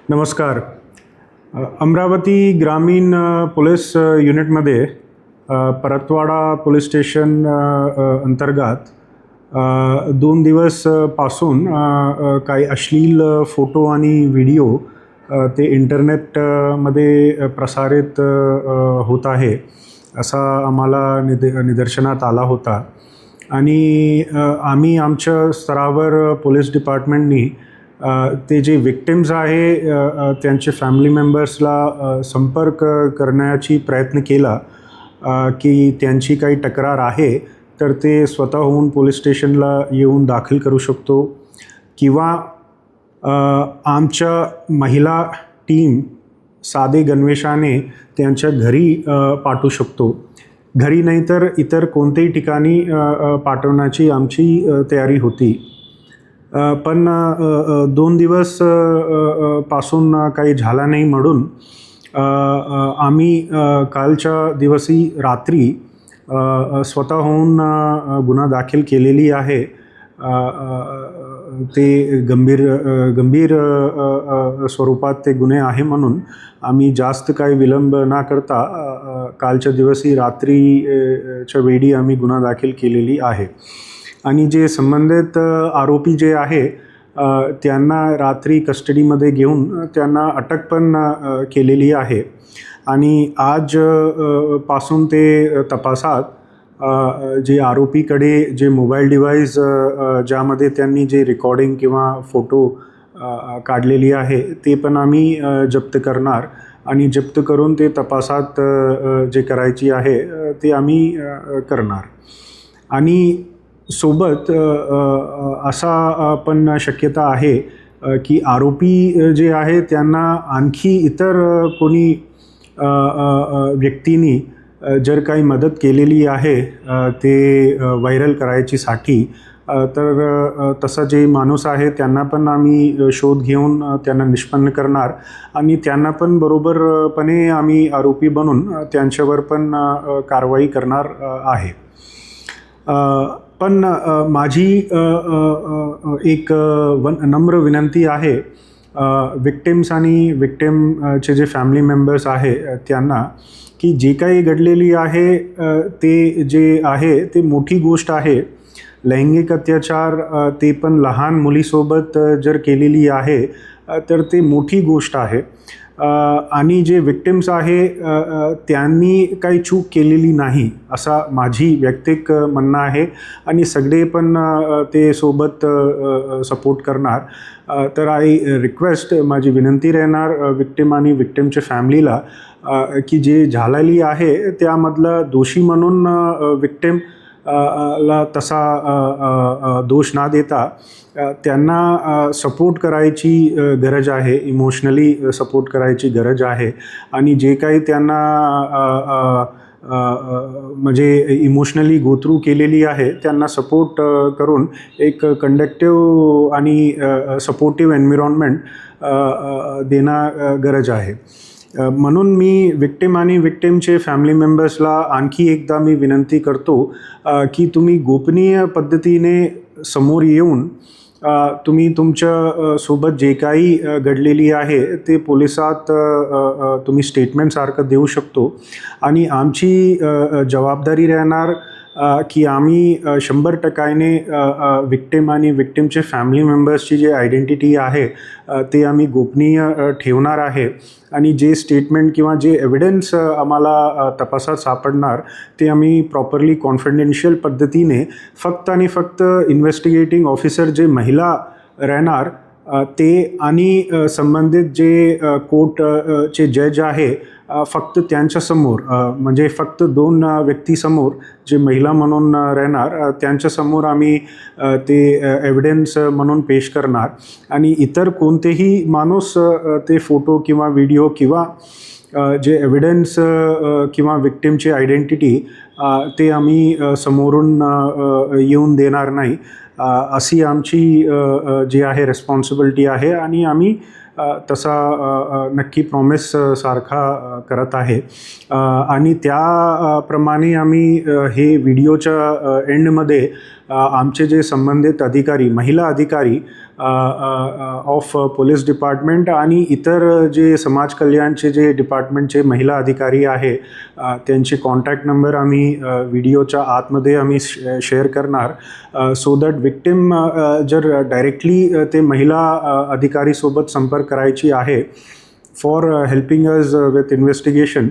नमस्कार. अमरावती ग्रामीण पोलीस युनिटमध्ये परतवाडा पोलीस स्टेशन अंतर्गत 2 दिवस पासून काही अश्लील फोटो आणि व्हिडिओ ते इंटरनेटमध्ये प्रसारित होत आहे असा आम्हाला निदर्शनात आला होता. आणि आम्ही आमच्या स्तरावर पोलीस डिपार्टमेंटनी ते जे विक्टिम्स आहे त्यांचे फॅमिली मेंबर्सला संपर्क करण्याची प्रयत्न केला की त्यांची काही तक्रार आहे तर ते स्वतःहून पोलीस स्टेशनला येऊन दाखल करू शकतो किंवा आमच्या महिला टीम साधे गणवेशाने त्यांच्या घरी पाठवू शकतो. घरी नाही तर इतर कोणत्याही ठिकाणी पाठवण्याची आमची तयारी होती. पण 2 दिवस पासून काही झाला नाही म्हणून आम्ही कालच्या दिवशी रात्री स्वतःहून गुन्हा दाखल केलेली आहे. ते गंभीर स्वरूपात ते गुन्हे आहे म्हणून आम्ही जास्त काही विलंब न करता कालच्या दिवशी रात्रीच्या वेळी आम्ही गुन्हा दाखल केलेली आहे. आणि जे संबंधित आरोपी जे आहे त्यांना रात्री कस्टडीमध्ये घेऊन त्यांना अटक पण केलेली आहे. आणि आज पासून ते तपासात जे आरोपीकडे जे मोबाईल डिव्हाइस ज्यामध्ये त्यांनी जे रेकॉर्डिंग किंवा फोटो काढलेली आहे ते पण आम्ही जप्त करणार आणि जप्त करून ते तपासात जे करायची आहे ते आम्ही करणार. आणि सोबत असा पण शक्यता आहे की आरोपी जे आहे त्यांना आणखी इतर कोणी व्यक्तींनी जर काही मदत केलेली आहे ते व्हायरल करायचीसाठी तर तसा जे माणूस आहे त्यांना पण आम्ही शोध घेऊन त्यांना निष्पन्न करणार आणि त्यांना पण बरोबरपणे आम्ही आरोपी बनून त्यांच्यावर पण कारवाई करणार आहे. पण माझी एक नम्र विनंती आहे विक्टिम्स आणि विक्टिमचे जे फॅमिली मेंबर्स आहे त्यांना की जे काही घडलेली आहे ते जे आहे ते मोठी गोष्ट आहे. लैंगिक अत्याचार ते पण लहान मुलीसोबत जर केलेली आहे तर ते मोठी गोष्ट आहे. आणि जे विक्टिम्स आहे त्यांनी काही चूक केलेली नाही असा माझी वैयक्तिक म्हणणं आहे आणि सगळे पण ते सोबत सपोर्ट करणार. तर आय रिक्वेस्ट माझी विनंती राहणार विक्टिम आणि विक्टिमच्या फॅमिलीला की जे झालेली आहे त्यामधला दोषी म्हणून विक्टिम ला तसा दोष ना देता त्यांना सपोर्ट करायची गरज आहे, इमोशनली सपोर्ट करायची गरज आहे. आणि जे काही त्यांना म्हणजे इमोशनली गो थ्रू केलेली आहे त्यांना सपोर्ट करून एक कंडक्टिव्ह आणि सपोर्टिव्ह एन्व्हायरमेंट देणं गरज आहे. म्हणून मी विक्टिम आणि विक्टिमचे फॅमिली मेंबर्सला आणखी एकदा मी विनंती करतो की तुम्ही गोपनीय पद्धतीने समोर येऊन तुम्ही तुमच्या सोबत जे काही घडलेली आहे ते पोलिसात तुम्ही स्टेटमेंटसारखं देऊ शकतो. आणि आमची जबाबदारी राहणार की आम्ही 100% विक्टिम आणि विक्टिमचे फॅमिली मेंबर्सची जे आयडेंटिटी आहे ते आम्ही गोपनीय ठेवणार आहे. आणि जे स्टेटमेंट किंवा जे एव्हिडन्स आम्हाला तपासात सापडणार ते आम्ही प्रॉपरली कॉन्फिडेन्शियल पद्धतीने फक्त आणि फक्त इन्व्हेस्टिगेटिंग ऑफिसर जे महिला राहणार ते आणि संबंधित जे कोर्टचे जज आहे फक्त त्यांच्यासमोर म्हणजे फक्त 2 व्यक्तीसमोर जे महिला म्हणून राहणार त्यांच्यासमोर आम्ही ते एव्हिडन्स म्हणून पेश करणार. आणि इतर कोणतेही माणूस ते फोटो किंवा व्हिडिओ किंवा जे एव्हिडन्स किंवा विक्टिमची आयडेंटिटी ते आम्ही समोरून येऊन देणार नाही अशी आमची जी आहे रिस्पॉन्सिबिलिटी आहे. आणि आम्ही तसा नक्की प्रॉमिस सारखा करत आहे. आणि त्याप्रमाणे आम्ही हे व्हिडिओच्या एंडमध्ये आमचे जे संबंधित अधिकारी महिला अधिकारी ऑफ पोलीस डिपार्टमेंट आणि इतर जे समाज कल्याणचे जे डिपार्टमेंटचे महिला अधिकारी आहे त्यांचे कॉन्टॅक्ट नंबर आम्ही व्हिडिओच्या आतमध्ये आम्ही शेअर करणार, सो दॅट विक्टिम जर डायरेक्टली ते महिला अधिकारीसोबत संपर्क करायची आहे for helping us with investigation,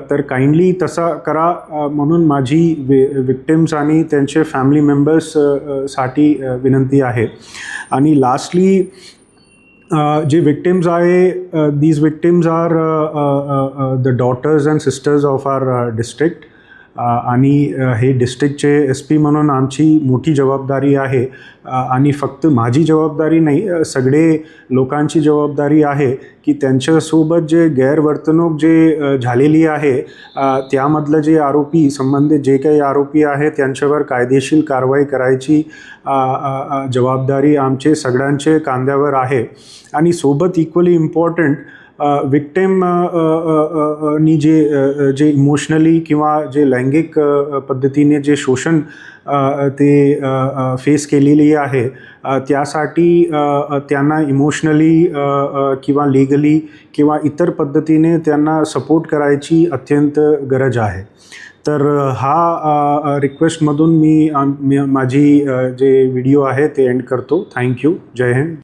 तर काइंडली तसा करा म्हणून माझी विक्टिम्स आणि त्यांचे फॅमिली मेंबर्स साठी विनंती आहे. आणि लास्टली जे विक्टिम्स आहे, these victims are the daughters and sisters of our district, आणि हे डिस्ट्रिक्टचे SP म्हणून आमची मोठी जबाबदारी आहे. आणि फक्त माझी जबाबदारी नाही, सगळे लोकांची जबाबदारी आहे की त्यांच्यासोबत जे गैरवर्तणूक जे झालेली आहे त्यामधलं जे आरोपी, संबंधित जे काही आरोपी आहे त्यांच्यावर कायदेशीर कारवाई करायची जबाबदारी आमचे सगळ्यांचे खांद्यावर आहे. आणि सोबत इक्वली इम्पॉर्टंट विक्टिम नी जे इमोशनली किंवा जे लैंगिक पद्धतीने जे शोषण ते फेस केलेली आहे त्यासाठी त्यांना इमोशनली किंवा लीगली किंवा इतर पद्धतीने त्यांना सपोर्ट करायची अत्यंत गरज आहे. तर हा रिक्वेस्टमधून मी माझी जे व्हिडिओ आहे ते एंड करतो. थँक्यू. जय हिंद.